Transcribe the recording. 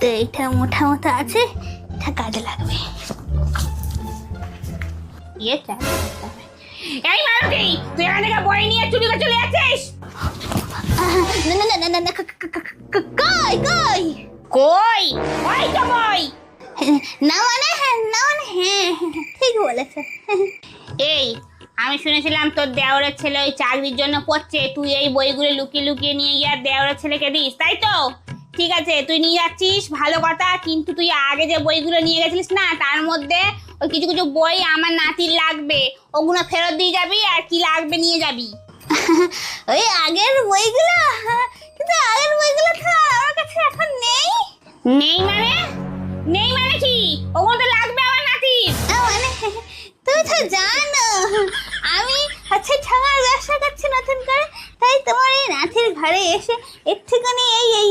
তো এটা মোটা মোটা আছে, এটা কাজে লাগবে। এই মালতী, তুই এখান থেকে বই নিয়ে চুরি করে চলে যাচ্ছিস? না না না না না, কই কই কই ওই তো বই। না মানে হ্যাঁ, না মানে হ্যাঁ, ঠিক বলেছে। এই আমি শুনেছিলাম তোর দেওরের ছেলে ওই চাকরির জন্য পড়ছে, তুই এই বইগুলো লুকিয়ে লুকিয়ে নিয়ে গিয়ে আর দেওরের ছেলেকে দিস, তাই তো? ঠিক আছে, তুই নিয়ে যাচ্ছিস ভালো কথা, কিন্তু তুই আগে যে বইগুলো নিয়ে গেছিলিস না, তার মধ্যে ওই কিছু কিছু বই আমার নাতির লাগবে, ওগুলো ফেরত দিয়ে যাবি, আর কি লাগবে নিয়ে যাবি। ওই আগের বইগুলো, কিন্তু আগের বইগুলো তো আমার কাছে এখন নেই। নেই মানে? নেই মানে কি? ওগুলো তো লাগবে আমার নাতির। মানে তুমি তো জানো আমি হচ্ছে ঠাঙার ব্যবসা করছি নতুন করে, তাই তোমার এই নাতির ঘরে এসে একটুখানি এই